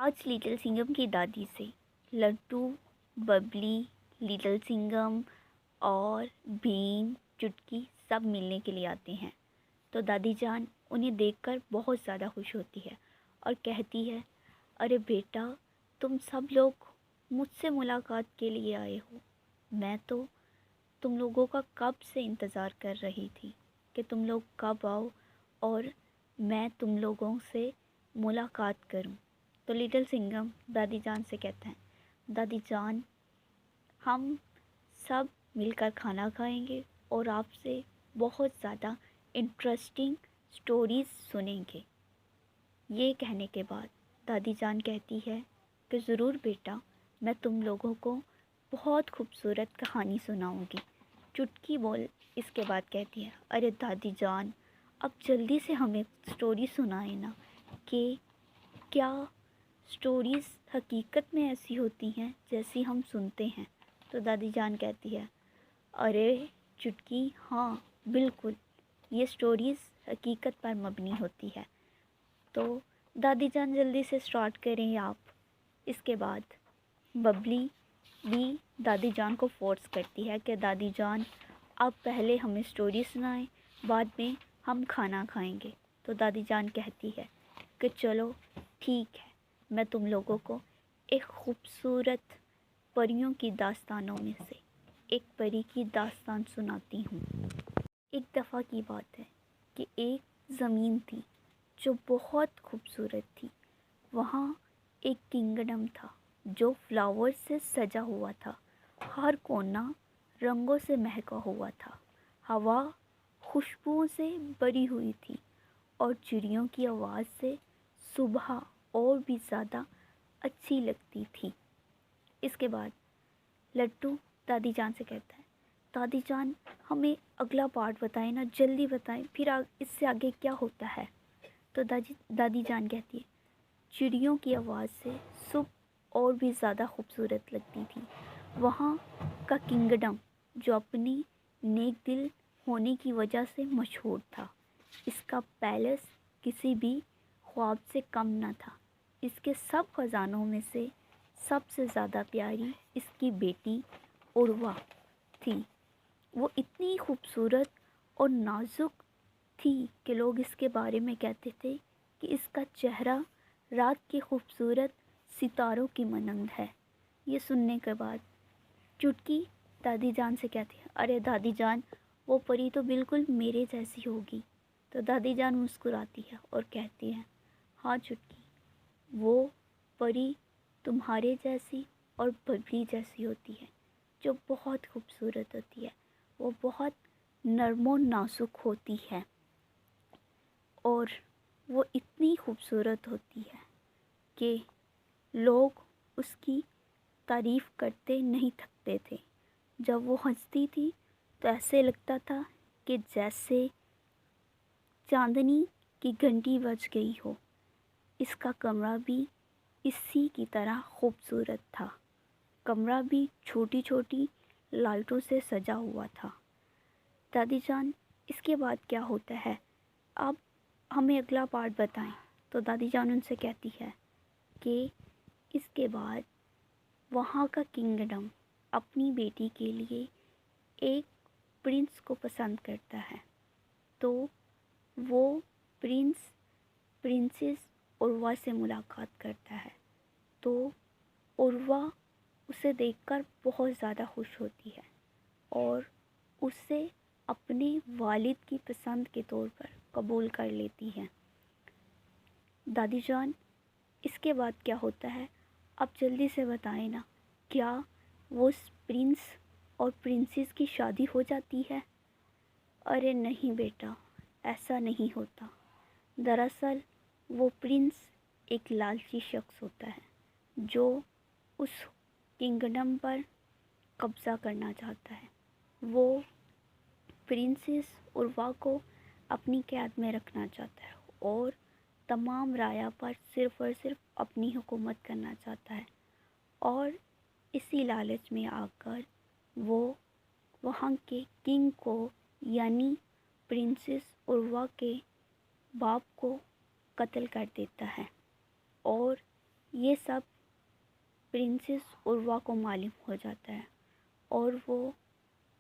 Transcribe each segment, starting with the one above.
آج لٹل سنگم کی دادی سے لڈو، ببلی، لٹل سنگم اور بھیم، چٹکی سب ملنے کے لیے آتے ہیں۔ تو دادی جان انہیں دیکھ کر بہت زیادہ خوش ہوتی ہے اور کہتی ہے، ارے بیٹا، تم سب لوگ مجھ سے ملاقات کے لیے آئے ہو۔ میں تو تم لوگوں کا کب سے انتظار کر رہی تھی کہ تم لوگ کب آؤ اور میں تم لوگوں سے ملاقات کروں۔ تو لٹل سنگم دادی جان سے کہتا ہے، دادی جان، ہم سب مل کر کھانا کھائیں گے اور آپ سے بہت زیادہ انٹرسٹنگ سٹوریز سنیں گے۔ یہ کہنے کے بعد دادی جان کہتی ہے کہ ضرور بیٹا، میں تم لوگوں کو بہت خوبصورت کہانی سناؤں گی۔ چٹکی بول اس کے بعد کہتی ہے، ارے دادی جان، اب جلدی سے ہمیں سٹوری سنائیں نا، کہ کیا سٹوریز حقیقت میں ایسی ہوتی ہیں جیسی ہم سنتے ہیں؟ تو دادی جان کہتی ہے، ارے چٹکی، ہاں بالکل، یہ سٹوریز حقیقت پر مبنی ہوتی ہے۔ تو دادی جان جلدی سے سٹارٹ کریں آپ۔ اس کے بعد ببلی بھی دادی جان کو فورس کرتی ہے کہ دادی جان، آپ پہلے ہمیں سٹوری سنائیں، بعد میں ہم کھانا کھائیں گے۔ تو دادی جان کہتی ہے کہ چلو ٹھیک ہے، میں تم لوگوں کو ایک خوبصورت پریوں کی داستانوں میں سے ایک پری کی داستان سناتی ہوں۔ ایک دفعہ کی بات ہے کہ ایک زمین تھی جو بہت خوبصورت تھی۔ وہاں ایک کنگڈم تھا جو فلاور سے سجا ہوا تھا۔ ہر کونا رنگوں سے مہکا ہوا تھا۔ ہوا خوشبوؤں سے بھری ہوئی تھی اور چڑیوں کی آواز سے صبح اور بھی زیادہ اچھی لگتی تھی۔ اس کے بعد لڈو دادی جان سے کہتا ہے، دادی جان، ہمیں اگلا پارٹ بتائیں نا، جلدی بتائیں، پھر اس سے آگے کیا ہوتا ہے؟ تو دادی جان کہتی ہے، چڑیوں کی آواز سے صبح اور بھی زیادہ خوبصورت لگتی تھی۔ وہاں کا کنگڈم جو اپنی نیک دل ہونے کی وجہ سے مشہور تھا، اس کا پیلس کسی بھی خواب سے کم نہ تھا۔ اس کے سب خزانوں میں سے سب سے زیادہ پیاری اس کی بیٹی عروا تھی۔ وہ اتنی خوبصورت اور نازک تھی کہ لوگ اس کے بارے میں کہتے تھے کہ اس کا چہرہ رات کے خوبصورت ستاروں کی مانند ہے۔ یہ سننے کے بعد چٹکی دادی جان سے کہتی ہے، ارے دادی جان، وہ پری تو بالکل میرے جیسی ہوگی۔ تو دادی جان مسکراتی ہے اور کہتی ہے، ہاں چٹکی، وہ پری تمہارے جیسی اور ببلی جیسی ہوتی ہے، جو بہت خوبصورت ہوتی ہے۔ وہ بہت نرم و نازک ہوتی ہے اور وہ اتنی خوبصورت ہوتی ہے کہ لوگ اس کی تعریف کرتے نہیں تھکتے تھے۔ جب وہ ہنستی تھی تو ایسے لگتا تھا کہ جیسے چاندنی کی گھنٹی بج گئی ہو۔ اس کا کمرہ بھی اسی کی طرح خوبصورت تھا۔ کمرہ بھی چھوٹی چھوٹی لائٹوں سے سجا ہوا تھا۔ دادی جان، اس کے بعد کیا ہوتا ہے؟ اب ہمیں اگلا پارٹ بتائیں۔ تو دادی جان ان سے کہتی ہے کہ اس کے بعد وہاں کا کنگڈم اپنی بیٹی کے لیے ایک پرنس کو پسند کرتا ہے۔ تو وہ پرنسس عروا سے ملاقات کرتا ہے۔ تو عروا اسے دیکھ کر بہت زیادہ خوش ہوتی ہے اور اسے اپنے والد کی پسند کے طور پر قبول کر لیتی ہے۔ دادی جان، اس کے بعد کیا ہوتا ہے؟ اب جلدی سے بتائیں نا، کیا وہ پرنس اور پرنسس کی شادی ہو جاتی ہے؟ ارے نہیں بیٹا، ایسا نہیں ہوتا۔ دراصل وہ پرنس ایک لالچی شخص ہوتا ہے جو اس کنگڈم پر قبضہ کرنا چاہتا ہے۔ وہ پرنسس عروا کو اپنی قید میں رکھنا چاہتا ہے اور تمام رایا پر صرف اور صرف اپنی حکومت کرنا چاہتا ہے، اور اسی لالچ میں آ کر وہ وہاں کے کنگ کو، یعنی پرنسس عروا کے باپ کو قتل کر دیتا ہے اور یہ سب پرنسس عروہ کو معلوم ہو جاتا ہے اور وہ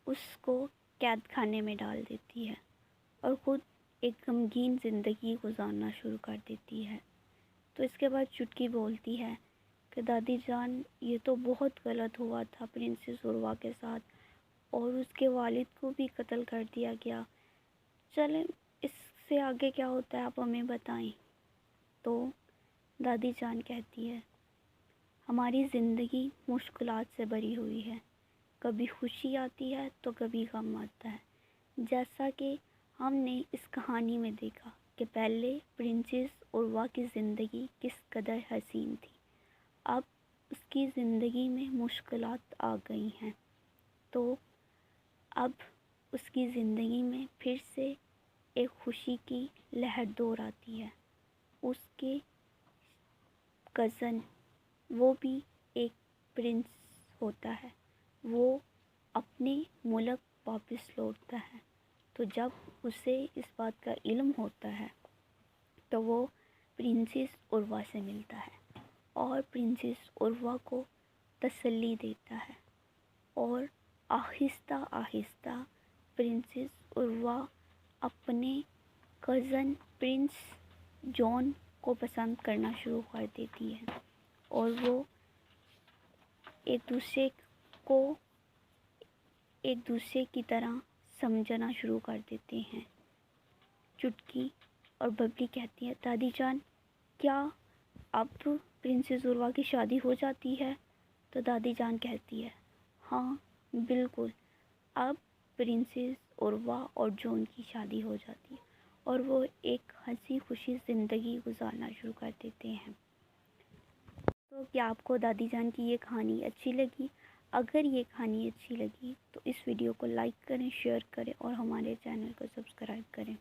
اس کو قید خانے میں ڈال دیتی ہے اور خود ایک غمگین زندگی گزارنا شروع کر دیتی ہے۔ تو اس کے بعد چٹکی بولتی ہے کہ دادی جان، یہ تو بہت غلط ہوا تھا پرنسس عروہ کے ساتھ، اور اس کے والد کو بھی قتل کر دیا گیا۔ چلیں اس سے آگے کیا ہوتا ہے آپ ہمیں بتائیں۔ تو دادی جان کہتی ہے ہماری زندگی مشکلات سے بھری ہوئی ہے، کبھی خوشی آتی ہے تو کبھی غم آتا ہے، جیسا کہ ہم نے اس کہانی میں دیکھا کہ پہلے پرنسس عروہ کی زندگی کس قدر حسین تھی، اب اس کی زندگی میں مشکلات آ گئی ہیں، تو اب اس کی زندگی میں پھر سے ایک خوشی کی لہر دور آتی ہے۔ اس کے کزن، وہ بھی ایک پرنس ہوتا ہے، وہ اپنے ملک واپس لوٹتا ہے۔ تو جب اسے اس بات کا علم ہوتا ہے تو وہ پرنسس عروہ سے ملتا ہے اور پرنسس عروہ کو تسلی دیتا ہے، اور آہستہ آہستہ پرنسس عروہ اپنے کزن پرنس جان کو پسند کرنا شروع کر دیتی ہے، اور وہ ایک دوسرے کی طرح سمجھنا شروع کر دیتے ہیں۔ چٹکی اور ببلی کہتی ہے دادی جان، کیا اب پرنسس عروہ کی شادی ہو جاتی ہے؟ تو دادی جان کہتی ہے ہاں بالکل، اب پرنسس عروہ اور جون کی شادی ہو جاتی ہے اور وہ ایک ہنسی خوشی زندگی گزارنا شروع کر دیتے ہیں۔ تو کیا آپ کو دادی جان کی یہ کہانی اچھی لگی؟ اگر یہ کہانی اچھی لگی تو اس ویڈیو کو لائک کریں، شیئر کریں اور ہمارے چینل کو سبسکرائب کریں۔